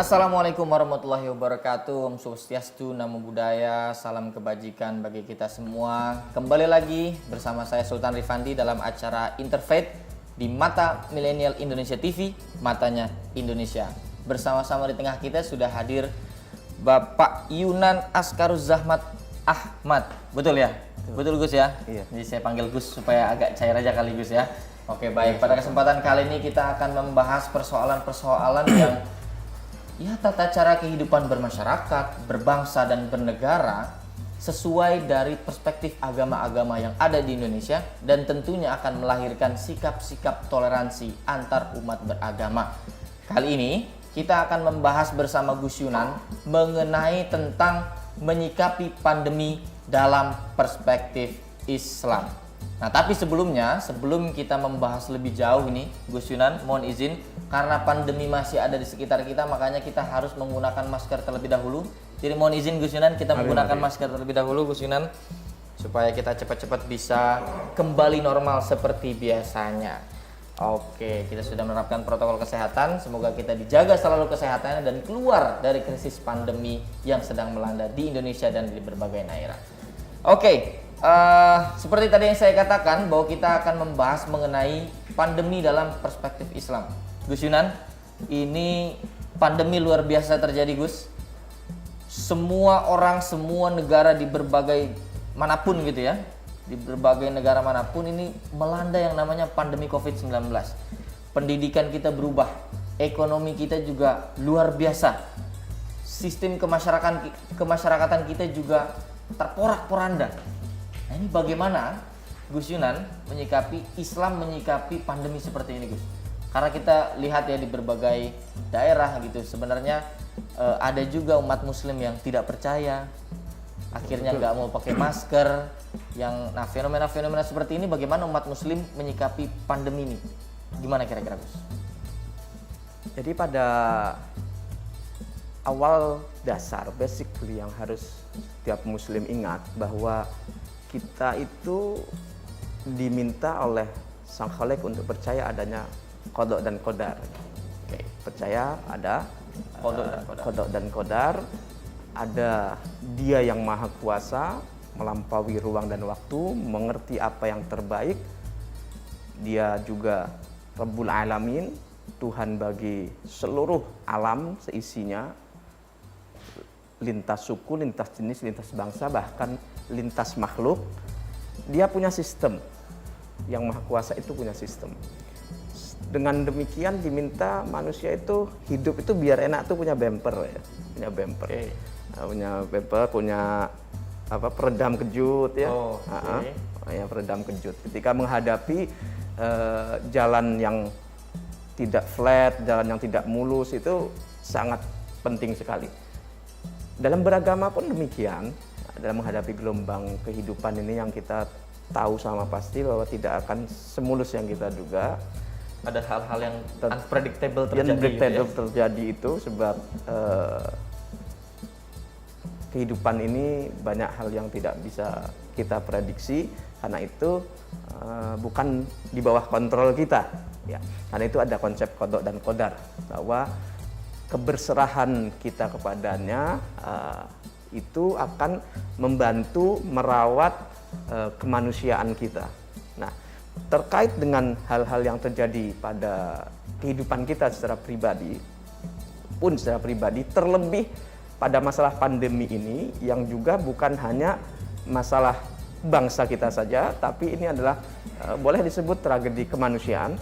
Assalamualaikum warahmatullahi wabarakatuh. Om Swastiastu, Namo Buddhaya, salam kebajikan bagi kita semua. Kembali lagi bersama saya Sultan Rifandi dalam acara Interfaith di Mata Milenial Indonesia TV, Matanya Indonesia. Bersama-sama di tengah kita sudah hadir Bapak Yunan Askaruz Zahmat Ahmad. Betul ya? Betul Gus ya? Iya. Jadi saya panggil Gus supaya agak cair aja kali Gus ya. Oke, baik. Pada kesempatan kali ini kita akan membahas persoalan-persoalan yang tata cara kehidupan bermasyarakat, berbangsa dan bernegara sesuai dari perspektif agama-agama yang ada di Indonesia dan tentunya akan melahirkan sikap-sikap toleransi antar umat beragama. Kali ini kita akan membahas bersama Gus Yunan mengenai tentang menyikapi pandemi dalam perspektif Islam. Nah, tapi sebelum kita membahas lebih jauh ini, Gus Yunan, mohon izin, karena pandemi masih ada di sekitar kita, makanya kita harus menggunakan masker terlebih dahulu. Jadi mohon izin Gus Yunan, kita menggunakan masker terlebih dahulu Gus Yunan, supaya kita cepat-cepat bisa kembali normal seperti biasanya. Oke, kita sudah menerapkan protokol kesehatan, semoga kita dijaga selalu kesehatannya dan keluar dari krisis pandemi yang sedang melanda di Indonesia dan di berbagai daerah. Oke. Seperti tadi yang saya katakan bahwa kita akan membahas mengenai pandemi dalam perspektif Islam. Gus Yunan, ini pandemi luar biasa terjadi Gus. Semua orang, semua negara di berbagai manapun gitu ya, di berbagai negara manapun ini melanda yang namanya pandemi COVID-19. Pendidikan kita berubah, ekonomi kita juga luar biasa. Sistem kemasyarakatan kita juga terporak-poranda. Nah, ini bagaimana Gus Yunan Islam menyikapi pandemi seperti ini Gus? Karena kita lihat ya di berbagai daerah gitu sebenarnya ada juga umat muslim yang tidak percaya, akhirnya nggak mau pakai masker. Nah, fenomena-fenomena seperti ini bagaimana umat muslim menyikapi pandemi ini? Gimana kira-kira Gus? Jadi pada awal dasar basically yang harus setiap muslim ingat bahwa kita itu diminta oleh Sang Khalik untuk percaya adanya qada dan qadar. Oke, percaya ada qada dan qadar, ada Dia yang Maha Kuasa, melampaui ruang dan waktu, mengerti apa yang terbaik. Dia juga Rabbul Alamin, Tuhan bagi seluruh alam seisinya, lintas suku, lintas jenis, lintas bangsa, bahkan lintas makhluk. Dia punya sistem. Yang Maha Kuasa itu punya sistem. Dengan demikian diminta manusia itu hidup itu biar enak tuh punya bumper ya. Punya bumper. Okay. Punya bumper, punya peredam kejut ya. Ya, peredam kejut. Ketika menghadapi jalan yang tidak flat, jalan yang tidak mulus, itu sangat penting sekali. Dalam beragama pun demikian. Dalam menghadapi gelombang kehidupan ini yang kita tahu sama pasti bahwa tidak akan semulus yang kita duga. Ada hal-hal yang unpredictable terjadi. Terjadi itu sebab kehidupan ini banyak hal yang tidak bisa kita prediksi. Karena itu bukan di bawah kontrol kita. Ya, karena itu ada konsep qada dan qadar bahwa keberserahan kita kepadanya itu akan membantu merawat kemanusiaan kita. Nah, terkait dengan hal-hal yang terjadi pada kehidupan kita secara pribadi, terlebih pada masalah pandemi ini yang juga bukan hanya masalah bangsa kita saja, tapi ini adalah boleh disebut tragedi kemanusiaan,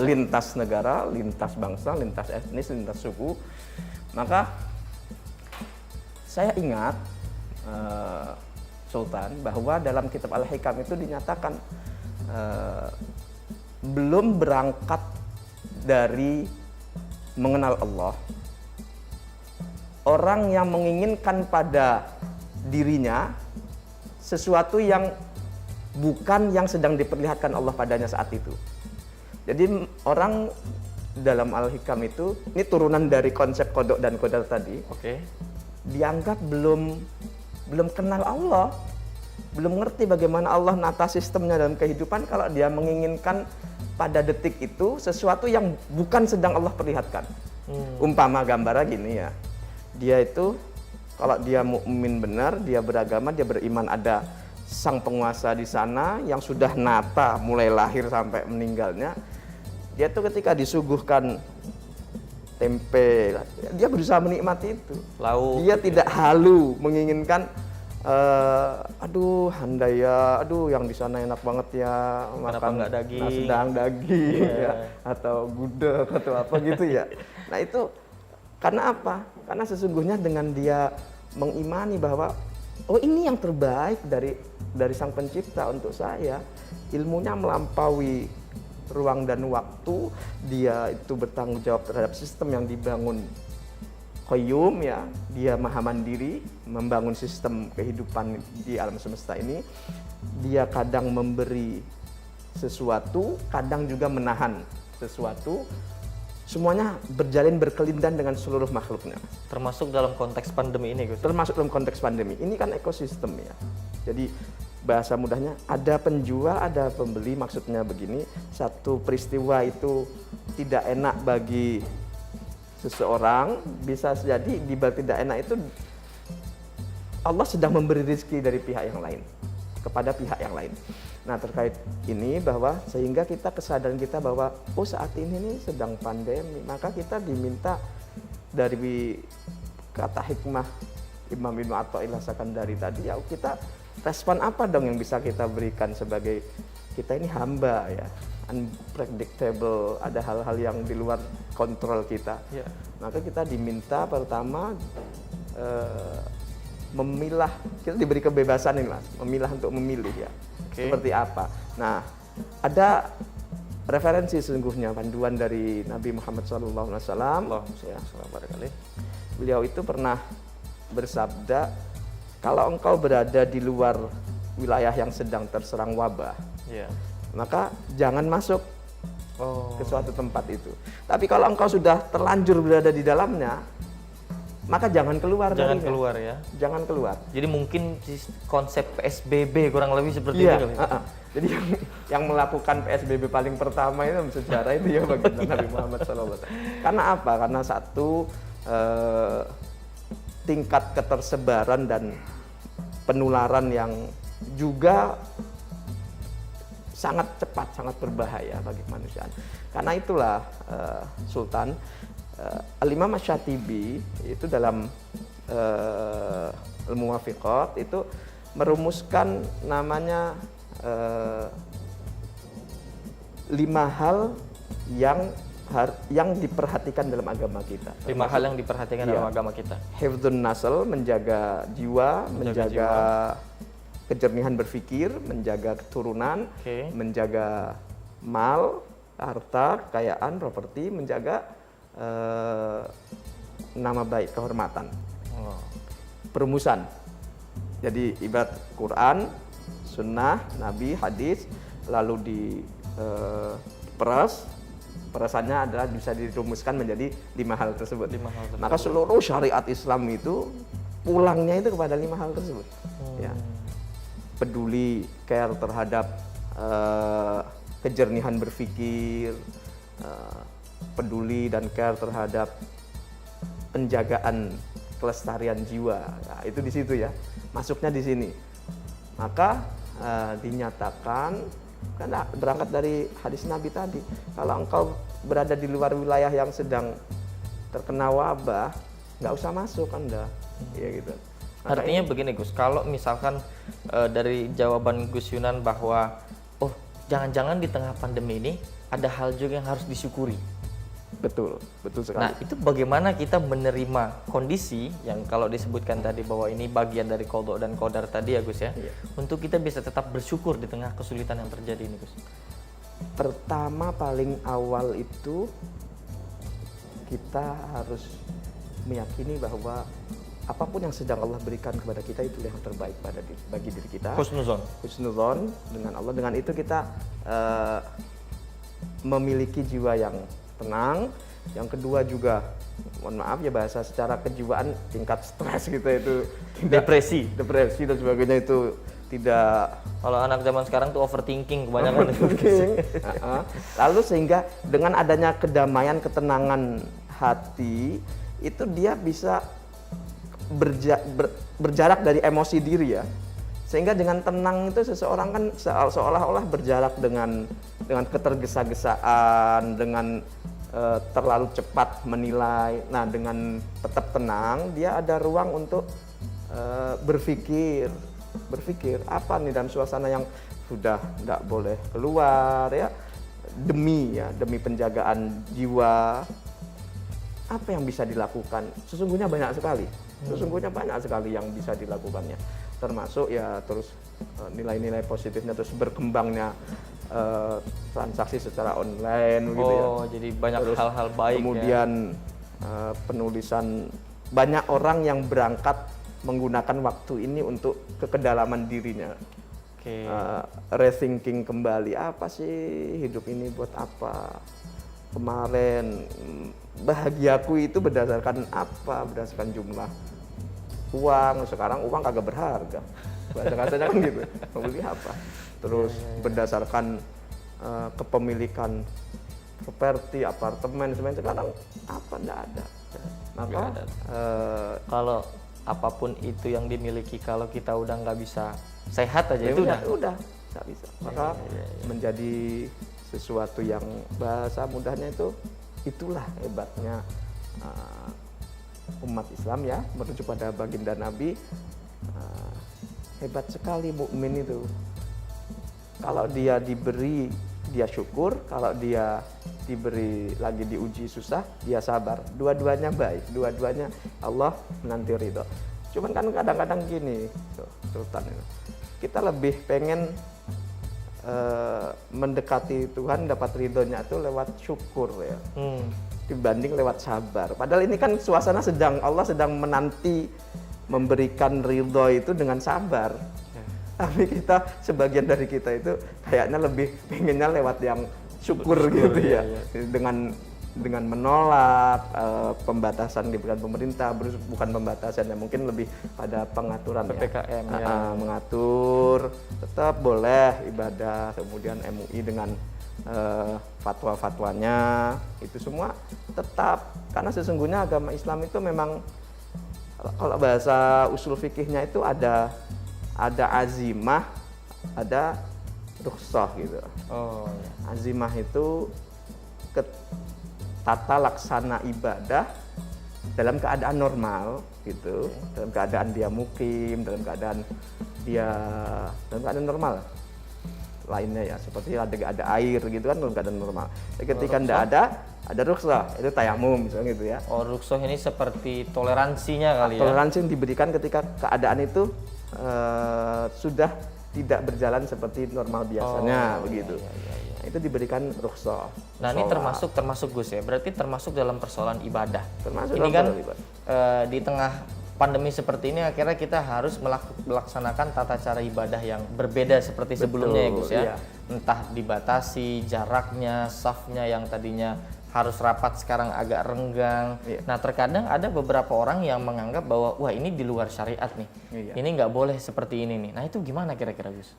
lintas negara, lintas bangsa, lintas etnis, lintas suku. Maka saya ingat Sultan bahwa dalam kitab Al-Hikam itu dinyatakan belum berangkat dari mengenal Allah, orang yang menginginkan pada dirinya sesuatu yang bukan yang sedang diperlihatkan Allah padanya saat itu. Jadi orang dalam Al-Hikam itu, ini turunan dari konsep qada dan qadar tadi. Oke. Dianggap belum kenal Allah, belum ngerti bagaimana Allah nata sistemnya dalam kehidupan kalau dia menginginkan pada detik itu sesuatu yang bukan sedang Allah perlihatkan. Umpama gambarnya gini ya, dia itu kalau dia mukmin benar, dia beragama, dia beriman ada sang penguasa di sana yang sudah nata mulai lahir sampai meninggalnya, dia tuh ketika disuguhkan tempe, dia berusaha menikmati itu. Lauk. Dia tidak halu menginginkan aduh handaya, aduh yang di sana enak banget ya, Kenapa makan nggak daging? nasi sedang daging Iya. ya, atau gudeg atau apa gitu ya. Nah itu karena apa? Karena sesungguhnya dengan dia mengimani bahwa oh ini yang terbaik dari Sang Pencipta untuk saya, ilmunya melampaui ruang dan waktu, dia itu bertanggung jawab terhadap sistem yang dibangun qayyum ya, dia maha mandiri membangun sistem kehidupan di alam semesta ini. Dia kadang memberi sesuatu, kadang juga menahan sesuatu. Semuanya berjalin berkelindan dengan seluruh makhluknya. Termasuk dalam konteks pandemi ini, Gus. Termasuk dalam konteks pandemi. Ini kan ekosistem ya. Jadi bahasa mudahnya ada penjual, ada pembeli. Maksudnya begini, satu peristiwa itu tidak enak bagi seseorang, bisa jadi di balik tidak enak itu Allah sedang memberi rezeki dari pihak yang lain kepada pihak yang lain. Nah terkait ini bahwa sehingga kita kesadaran kita bahwa oh saat ini nih sedang pandemi, maka kita diminta dari kata hikmah Imam Ibnu Athaillah Sakandari tadi, ya kita respon apa dong yang bisa kita berikan sebagai kita ini hamba ya, unpredictable, ada hal-hal yang di luar kontrol kita. Ya. Maka kita diminta pertama memilah, kita diberi kebebasan ini Mas, memilah untuk memilih ya. Oke. Seperti apa. Nah, ada referensi sesungguhnya panduan dari Nabi Muhammad SAW. Ya, Barangkali. beliau itu pernah bersabda, kalau engkau berada di luar wilayah yang sedang terserang wabah, Ya. maka jangan masuk Oh. ke suatu tempat itu. Tapi kalau engkau sudah terlanjur berada di dalamnya, maka jangan keluar Jangan darinya. keluar ya. Jangan keluar. Jadi mungkin konsep PSBB kurang lebih seperti Iya. ini kali. Jadi yang melakukan PSBB paling pertama itu dalam sejarah itu ya bagi Nabi Muhammad SAW. Karena apa? Karena satu tingkat ketersebaran dan penularan yang juga sangat cepat, sangat berbahaya bagi kemanusiaan. Karena itulah Sultan Al-Imam Asy-Syatibi itu dalam ilmu wafiqat itu merumuskan namanya 5 hal yang diperhatikan dalam agama kita. 5 hal yang diperhatikan dalam Iya. agama kita. Hifdzun nasl, menjaga jiwa, menjaga kejernihan berpikir, menjaga keturunan, Oke. menjaga mal, harta, kekayaan, properti, menjaga nama baik, kehormatan, Oh. perumusan. Jadi ibarat Quran, sunnah, Nabi, hadis, lalu perasannya adalah bisa dirumuskan menjadi 5 hal tersebut. 5 hal tersebut. Maka seluruh syariat Islam itu pulangnya itu kepada 5 hal tersebut. Ya. Peduli, care terhadap kejernihan berpikir, peduli dan care terhadap penjagaan kelestarian jiwa. Nah, itu di situ ya. Masuknya di sini. Maka dinyatakan, karena berangkat dari hadis Nabi tadi, kalau engkau berada di luar wilayah yang sedang terkena wabah, nggak usah masuk Anda. Ya gitu. Maka Artinya begini Gus, kalau misalkan dari jawaban Gus Yunan bahwa oh jangan-jangan di tengah pandemi ini ada hal juga yang harus disyukuri. betul sekali. Nah itu bagaimana kita menerima kondisi yang kalau disebutkan tadi bahwa ini bagian dari qadha dan qadar tadi ya Gus ya, Iya. untuk kita bisa tetap bersyukur di tengah kesulitan yang terjadi ini Gus. Pertama paling awal itu kita harus meyakini bahwa apapun yang sedang Allah berikan kepada kita itu yang terbaik bagi diri kita. Husnuzon. Husnuzon dengan Allah. Dengan itu kita memiliki jiwa yang tenang. Yang kedua juga, mohon maaf ya bahasa secara kejiwaan, tingkat stres gitu itu Depresi. depresi dan sebagainya itu tidak Kalau anak zaman sekarang tuh overthinking kebanyakan. Overthinking. Lalu sehingga dengan adanya kedamaian, ketenangan hati itu dia bisa berjarak dari emosi diri ya. Sehingga dengan tenang itu seseorang kan seolah-olah berjarak dengan ketergesa-gesaan, dengan terlalu cepat menilai. Nah, dengan tetap tenang, dia ada ruang untuk berpikir apa nih dalam suasana yang sudah tidak boleh keluar ya, demi penjagaan jiwa. Apa yang bisa dilakukan? Sesungguhnya banyak sekali yang bisa dilakukannya, termasuk ya terus nilai-nilai positifnya, terus berkembangnya transaksi secara online gitu ya. Jadi banyak Terus hal-hal baik kemudian penulisan, banyak orang yang berangkat menggunakan waktu ini untuk kedalaman dirinya. Rethinking kembali, apa sih hidup ini, buat apa? Kemarin bahagiaku itu berdasarkan apa? Berdasarkan jumlah uang. Sekarang uang kagak berharga. Bahasa-bahasanya kan gitu. Mau beli apa? Terus berdasarkan kepemilikan properti, apartemen, sekarang apa? Nggak ada. Maka kalau apapun itu yang dimiliki, kalau kita udah nggak bisa sehat aja itu udah nggak bisa. Maka menjadi sesuatu yang bahasa mudahnya itulah hebatnya umat Islam ya, menuju pada baginda Nabi. Hebat sekali mukmin itu. Kalau dia diberi, dia syukur. Kalau dia diberi lagi diuji susah, dia sabar. Dua-duanya baik, dua-duanya Allah nanti ridho. Cuman kan kadang-kadang gini, Sultan, kita lebih pengen mendekati Tuhan, dapat ridhonya itu lewat syukur ya, dibanding lewat sabar. Padahal ini kan suasana Allah sedang menanti memberikan ridho itu dengan sabar. Tapi sebagian dari kita itu kayaknya lebih pengennya lewat yang syukur gitu ya. Dengan menolak pembatasan diberikan pemerintah, bukan pembatasan ya, mungkin lebih pada pengaturan PPKM mengatur, tetap boleh ibadah, kemudian MUI dengan fatwa-fatwanya itu semua tetap, karena sesungguhnya agama Islam itu memang kalau bahasa usul fikihnya itu ada azimah, ada rukhsah gitu. Azimah itu tata laksana ibadah dalam keadaan normal gitu, dalam keadaan dia mukim, dalam keadaan normal lainnya ya, seperti ada air gitu kan, dalam keadaan normal. Ketika tidak ada rukhsah, itu tayamum misalnya gitu ya. Rukhsah ini seperti toleransinya kali ya. Toleransi yang diberikan ketika keadaan itu sudah tidak berjalan seperti normal biasanya begitu. Itu diberikan rukhsah. Nah, ini termasuk Gus ya. Berarti termasuk dalam persoalan ibadah. Termasuk ini kan di tengah pandemi seperti ini akhirnya kita harus melaksanakan tata cara ibadah yang berbeda seperti sebelumnya ya Gus ya. Iya. Entah dibatasi jaraknya, safnya yang tadinya harus rapat sekarang agak renggang. Iya. Nah, terkadang ada beberapa orang yang menganggap bahwa wah ini di luar syariat nih. Iya. Ini nggak boleh seperti ini nih. Nah, itu gimana kira-kira Gus?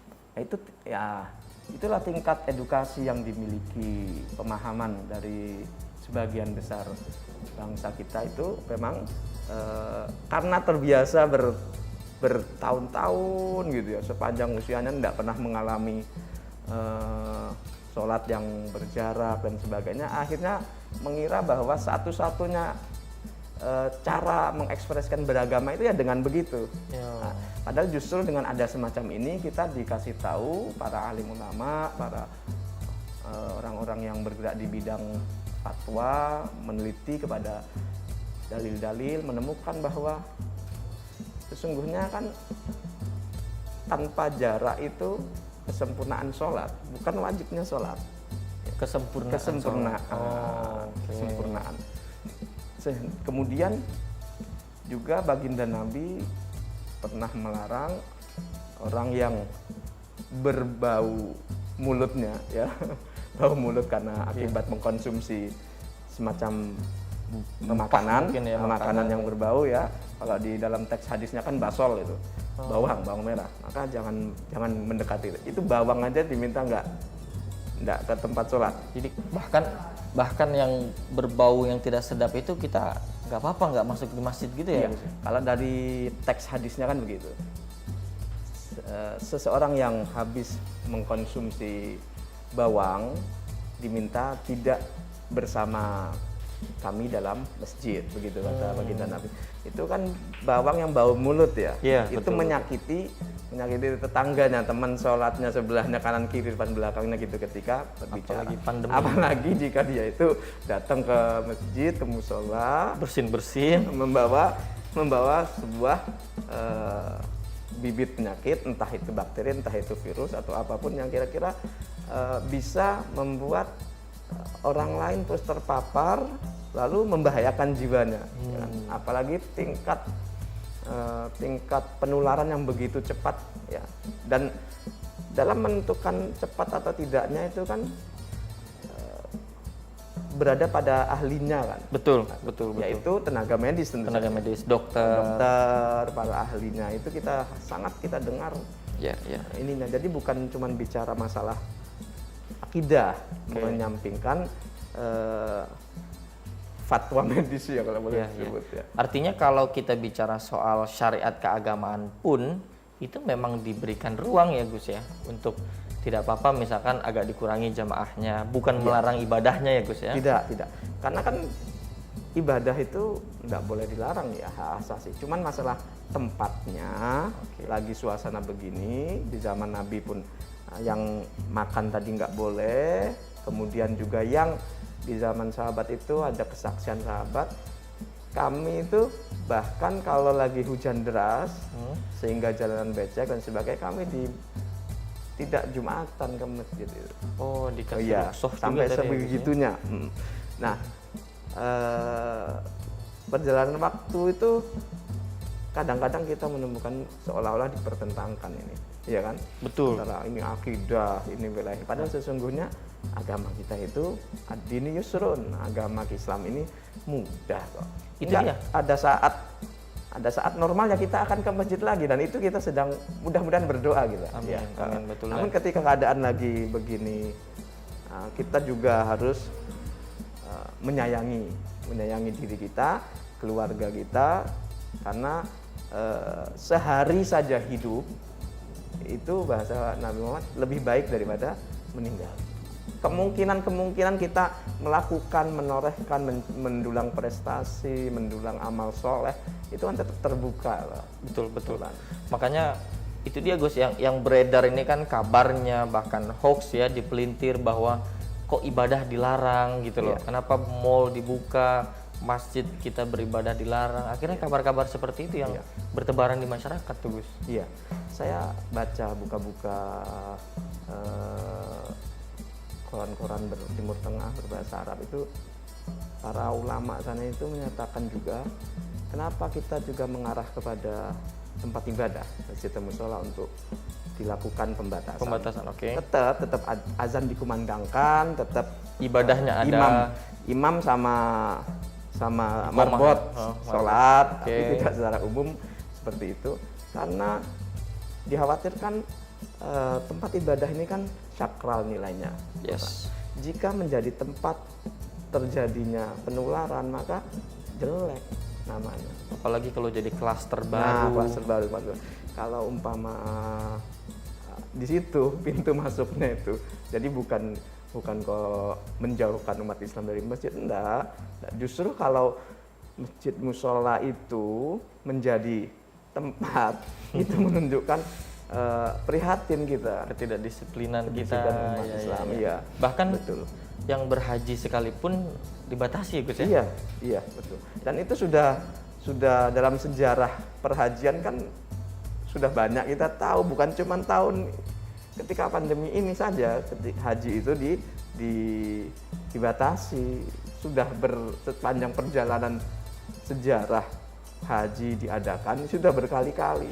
Itulah tingkat edukasi yang dimiliki, pemahaman dari sebagian besar bangsa kita itu memang karena terbiasa bertahun-tahun gitu ya, sepanjang usianya tidak pernah mengalami sholat yang berjarak dan sebagainya, akhirnya mengira bahwa satu-satunya cara mengekspresikan beragama itu ya dengan begitu. Nah, padahal justru dengan ada semacam ini kita dikasih tahu para alim ulama, para orang-orang yang bergerak di bidang fatwa, meneliti kepada dalil-dalil, menemukan bahwa sesungguhnya kan tanpa jarak itu kesempurnaan sholat, bukan wajibnya sholat. Kesempurnaan. Kesempurnaan. Kemudian juga baginda Nabi pernah melarang orang yang berbau mulutnya ya, bau mulut karena akibat mengkonsumsi semacam makanan yang berbau ya. Kalau di dalam teks hadisnya kan basol itu, bawang merah, maka jangan mendekati itu. Bawang aja diminta nggak ke tempat sholat. Jadi bahkan Bahkan yang berbau yang tidak sedap itu kita nggak apa-apa nggak masuk di masjid gitu ya? Iya. Kalau dari teks hadisnya kan begitu. Seseorang yang habis mengkonsumsi bawang diminta tidak bersama kami dalam masjid, begitu kata baginda Nabi. Itu kan bawang yang bau mulut ya. Iya, itu betul, menyakiti tetangganya, teman sholatnya sebelahnya, kanan kiri, depan belakangnya gitu ketika berbicara. Apalagi pandemi. Apalagi jika dia itu datang ke masjid, ke musola, Bersin-bersin. membawa sebuah bibit penyakit, entah itu bakteri, entah itu virus atau apapun yang kira-kira bisa membuat orang lain terus terpapar lalu membahayakan jiwanya. Ya kan? Apalagi tingkat penularan yang begitu cepat ya. Dan dalam menentukan cepat atau tidaknya itu kan berada pada ahlinya kan. Betul. Yaitu tenaga medis tentu Tenaga saja. medis, dokter. Dokter, para ahlinya itu kita dengar Ya. ininya. Jadi bukan cuma bicara masalah akidah, menyampingkan fatwa medis ya kalau boleh disebut ya. Artinya kalau kita bicara soal syariat keagamaan pun itu memang diberikan ruang ya Gus ya untuk tidak apa-apa misalkan agak dikurangi jamaahnya, bukan melarang ibadahnya ya Gus ya. Tidak. Karena kan ibadah itu nggak boleh dilarang ya, hak asasi. Cuman masalah tempatnya, lagi suasana begini di zaman Nabi pun yang makan tadi nggak boleh, kemudian juga yang di zaman sahabat itu ada kesaksian sahabat, kami itu bahkan kalau lagi hujan deras sehingga jalanan becek dan sebagainya, kami tidak jumatan ke masjid itu. Oh, dikasih Iya, rukhsah juga sampai tadi ya, Gus ya? sebegitunya. Nah, perjalanan waktu itu kadang-kadang kita menemukan seolah-olah dipertentangkan ini, ya kan? Betul. Antara ini akidah, ini wilayah. Padahal sesungguhnya agama kita itu ad-dini yusrun, agama Islam ini mudah kok. Itu Enggak, dia. ada saat normalnya kita akan ke masjid lagi dan itu kita sedang mudah-mudahan berdoa gitu. Amin, amin, betul. Namun ketika keadaan lagi begini, kita juga harus menyayangi diri kita, keluarga kita, karena sehari saja hidup itu bahasa Nabi Muhammad lebih baik daripada meninggal. Kemungkinan kita melakukan, menorehkan, mendulang prestasi, mendulang amal soleh itu kan tetap terbuka loh. Betul. Makanya itu dia Gus yang beredar ini kan kabarnya bahkan hoax ya, dipelintir bahwa kok ibadah dilarang gitu loh. Kenapa mall dibuka, masjid kita beribadah dilarang. Akhirnya kabar-kabar seperti itu yang bertebaran di masyarakat tuh Gus. Iya, saya buka-buka koran-koran Timur Tengah berbahasa Arab itu, para ulama sana itu menyatakan juga kenapa kita juga mengarah kepada tempat ibadah, masjid dan musola untuk dilakukan pembatasan. Oke. Tetap azan dikumandangkan, tetap Ibadahnya ada. imam sama marbot sholat, Oke. tapi tidak secara umum seperti itu, karena dikhawatirkan tempat ibadah ini kan sakral nilainya. Yes. Jika menjadi tempat terjadinya penularan maka jelek namanya. Apalagi kalau jadi klaster Nah, baru. kluster baru. Kalau umpama di situ pintu masuknya itu, jadi bukan kok menjauhkan umat Islam dari masjid, enggak. Justru kalau masjid musola itu menjadi tempat itu menunjukkan prihatin kita, Ketidakdisiplinan kita umat Islam. Iya. Bahkan Betul. yang berhaji sekalipun dibatasi ya Gus ya. Iya, betul. Dan itu sudah dalam sejarah perhajian kan sudah banyak kita tahu, bukan cuma tahun ketika pandemi ini saja, ketika haji itu dibatasi, sudah sepanjang perjalanan sejarah haji diadakan sudah berkali-kali.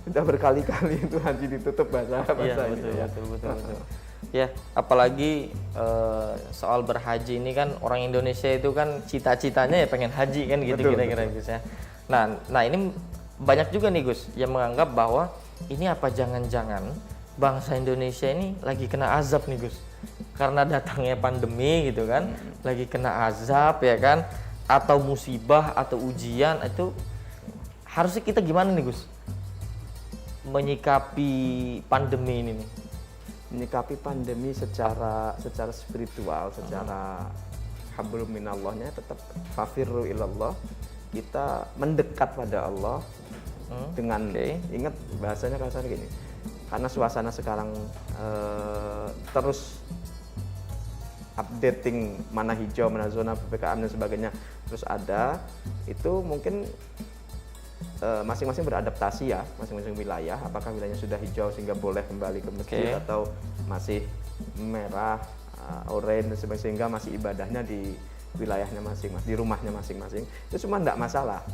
Sudah berkali-kali itu haji ditutup bahasa ini. Betul. Ya, apalagi soal berhaji ini kan orang Indonesia itu kan cita-citanya ya pengen haji kan gitu kira-kira Gus ya. Nah ini banyak juga nih Gus yang menganggap bahwa ini apa jangan-jangan bangsa Indonesia ini lagi kena azab nih Gus, karena datangnya pandemi gitu kan, lagi kena azab ya kan, atau musibah atau ujian, itu harusnya kita gimana nih Gus menyikapi pandemi ini nih? Menyikapi pandemi secara spiritual, secara hablum minallahnya tetap fafirru ilallah, kita mendekat pada Allah dengan ingat bahasanya kasar gini, karena suasana sekarang terus updating mana hijau, mana zona PPKM dan sebagainya terus ada, itu mungkin masing-masing beradaptasi ya, masing-masing wilayah, apakah wilayahnya sudah hijau sehingga boleh kembali ke masjid atau masih merah, orange dan sebagainya, sehingga masih ibadahnya di wilayahnya masing-masing, di rumahnya masing-masing, itu semua enggak masalah.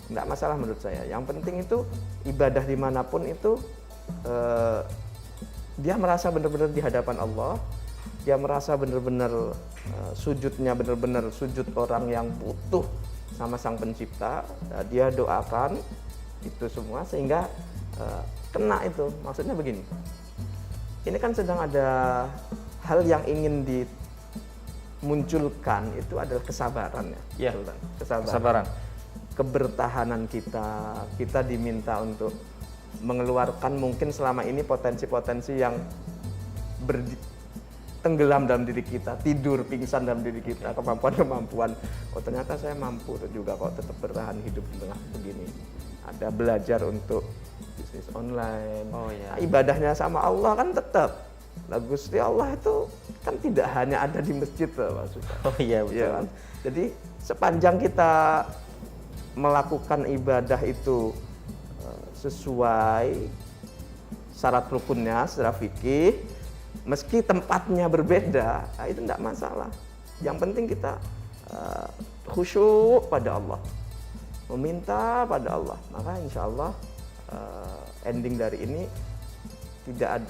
Enggak masalah menurut saya. Yang penting itu ibadah dimanapun itu dia merasa benar-benar di hadapan Allah, dia merasa benar-benar sujudnya benar-benar sujud orang yang butuh sama Sang Pencipta, dia doakan itu semua sehingga kena itu. Maksudnya begini, ini kan sedang ada hal yang ingin dimunculkan, itu adalah kesabaran ya, kesabaran. Kebertahanan kita diminta untuk mengeluarkan mungkin selama ini potensi-potensi yang tenggelam dalam diri kita, tidur pingsan dalam diri kita, kemampuan-kemampuan. Oh ternyata saya mampu juga kok tetap bertahan hidup di tengah begini. Ada belajar untuk bisnis online. Nah, ibadahnya sama Allah kan tetap. Lah Gusti Allah itu kan tidak hanya ada di masjid loh maksudnya. Oh iya betul. Ya kan? Jadi sepanjang kita melakukan ibadah itu sesuai syarat rukunnya secara fikih, meski tempatnya berbeda, nah itu tidak masalah. Yang penting kita khusyuk pada Allah, meminta pada Allah. Maka insya Allah ending dari ini tidak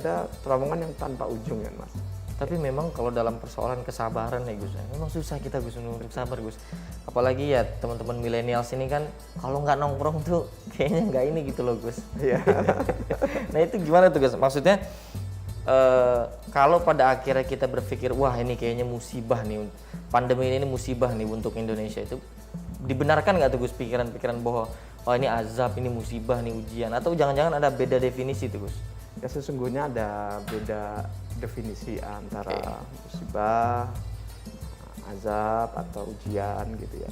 ada terowongan yang tanpa ujung ya Mas. Tapi memang kalau dalam persoalan kesabaran ya Gus, memang susah kita Gus untuk sabar Gus. Apalagi ya teman-teman milenials ini kan kalau nggak nongkrong tuh kayaknya nggak ini gitu loh Gus. Iya. Nah itu gimana tuh Gus? Maksudnya kalau pada akhirnya kita berpikir wah ini kayaknya musibah nih, pandemi ini musibah nih untuk Indonesia, itu dibenarkan nggak tuh Gus pikiran-pikiran bahwa oh ini azab, ini musibah, nih ujian, atau jangan-jangan ada beda definisi tuh Gus? Ya sesungguhnya ada beda definisi antara musibah, azab atau ujian gitu ya.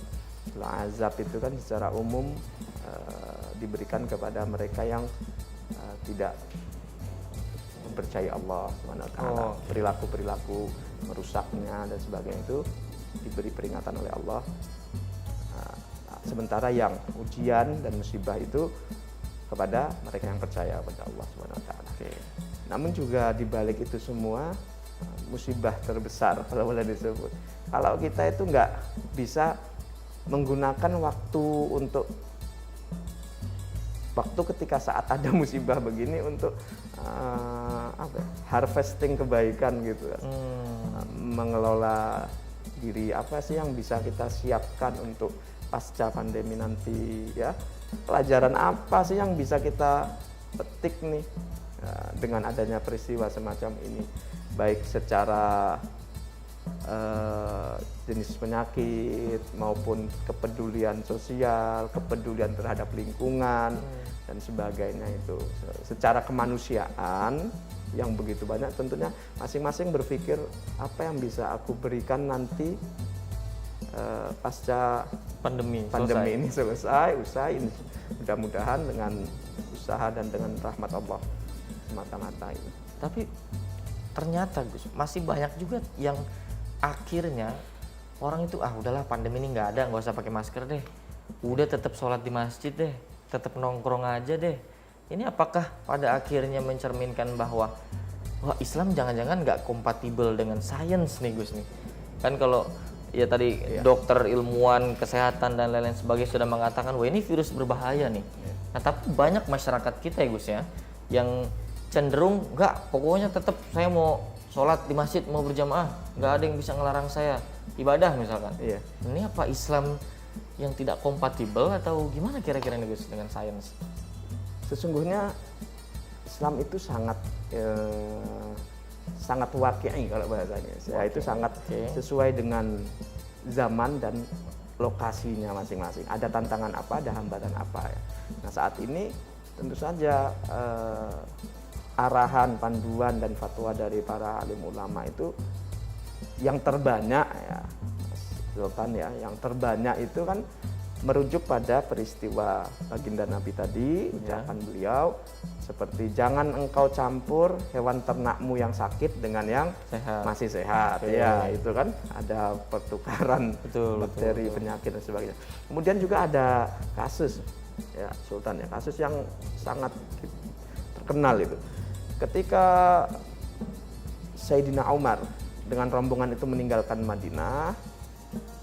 Kalau azab itu kan secara umum diberikan kepada mereka yang tidak mempercayai Allah SWT. Perilaku-perilaku merusaknya dan sebagainya itu diberi peringatan oleh Allah. Sementara yang ujian dan musibah itu kepada mereka yang percaya kepada Allah SWT. Namun juga di balik itu semua musibah terbesar kalau boleh disebut, kalau kita itu nggak bisa menggunakan waktu ketika saat ada musibah begini untuk harvesting kebaikan gitu kan. Mengelola diri, apa sih yang bisa kita siapkan untuk pasca pandemi nanti ya, pelajaran apa sih yang bisa kita petik nih dengan adanya peristiwa semacam ini, baik secara jenis penyakit maupun kepedulian sosial, kepedulian terhadap lingkungan dan sebagainya. Itu secara kemanusiaan yang begitu banyak, tentunya masing-masing berpikir apa yang bisa aku berikan nanti pasca pandemi ini selesai, usai mudah-mudahan dengan usaha dan dengan rahmat Allah semata-mata ini. Tapi ternyata Gus, masih banyak juga yang akhirnya orang itu udahlah pandemi ini nggak ada, nggak usah pakai masker deh, udah tetap sholat di masjid deh, tetap nongkrong aja deh. Ini apakah pada akhirnya mencerminkan bahwa Islam jangan-jangan nggak kompatibel dengan sains nih Gus nih? Kan kalau ya tadi dokter, ilmuwan kesehatan dan lain-lain sebagainya sudah mengatakan wah ini virus berbahaya nih. Nah tapi banyak masyarakat kita ya Gus ya yang cenderung nggak, pokoknya tetap saya mau sholat di masjid, mau berjamaah, nggak ada yang bisa ngelarang saya ibadah misalkan. Ini apa Islam yang tidak kompatibel atau gimana kira-kira nih Gus dengan sains? Sesungguhnya Islam itu sangat sangat waqi'i kalau bahasanya. Ya, itu sangat sesuai dengan zaman dan lokasinya masing-masing. Ada tantangan apa, ada hambatan apa ya. Nah, saat ini tentu saja arahan, panduan dan fatwa dari para alim ulama itu yang terbanyak ya, Sultan ya, yang terbanyak itu kan merujuk pada peristiwa baginda Nabi tadi, ucapan beliau seperti jangan engkau campur hewan ternakmu yang sakit dengan yang masih sehat. Ya, itu kan ada pertukaran bakteri, penyakit dan sebagainya. Kemudian juga ada kasus ya Sultan ya, kasus yang sangat terkenal itu. Ketika Sayyidina Umar dengan rombongan itu meninggalkan Madinah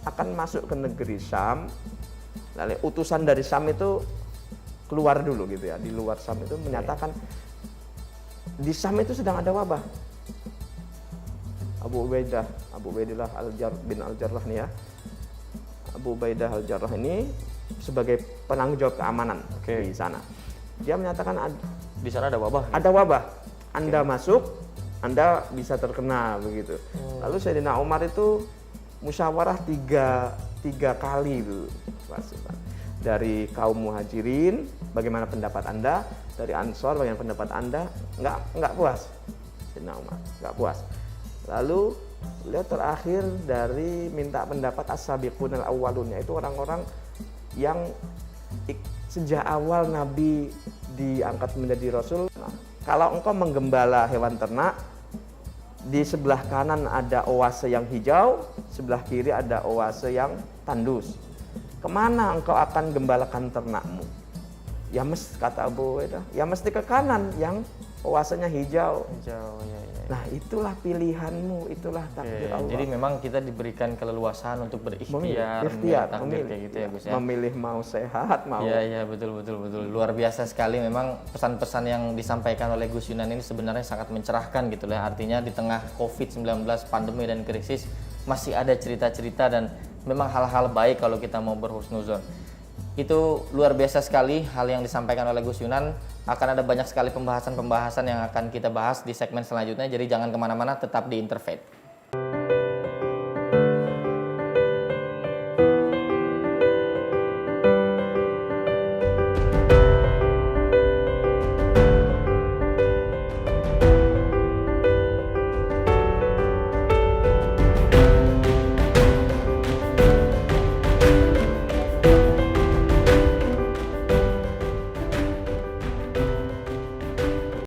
akan masuk ke negeri Syam. Lalu utusan dari Syam itu keluar dulu gitu ya, di luar Syam itu menyatakan di Syam itu sedang ada wabah. Abu Ubaidah bin Al-Jarrah nih ya. Abu Ubaidah Al-Jarrah ini sebagai penanggung jawab keamanan di sana. Dia menyatakan di sana ada wabah. Ada wabah. Anda masuk, Anda bisa terkena begitu. Lalu Sayyidina Umar itu musyawarah tiga kali itu. Dari kaum muhajirin, bagaimana pendapat Anda? Dari Ansor, bagaimana pendapat Anda? Enggak puas. Sayyidina Umar enggak puas. Lalu beliau terakhir dari minta pendapat as-sabiqun al-awwalun, yaitu orang-orang yang sejak awal Nabi diangkat menjadi Rasul. Kalau engkau menggembala hewan ternak, di sebelah kanan ada oase yang hijau, sebelah kiri ada oase yang tandus. Kemana engkau akan gembalakan ternakmu? Ya kata Abu Ubaidah, ya mesti ke kanan yang oasenya hijau. Ya. Nah, itulah pilihanmu, itulah takdir Allah. Jadi memang kita diberikan keleluasaan untuk berikhtiar, memilih kayak gitu ya Gus ya. Memilih mau sehat, mau. Iya, betul. Luar biasa sekali memang pesan-pesan yang disampaikan oleh Gus Yunan ini sebenarnya sangat mencerahkan gitu lah. Artinya di tengah COVID-19, pandemi dan krisis masih ada cerita-cerita dan memang hal-hal baik kalau kita mau berhusnuzon. Itu luar biasa sekali hal yang disampaikan oleh Gus Yunan. Akan ada banyak sekali pembahasan-pembahasan yang akan kita bahas di segmen selanjutnya. Jadi jangan kemana-mana, tetap di Interfaith.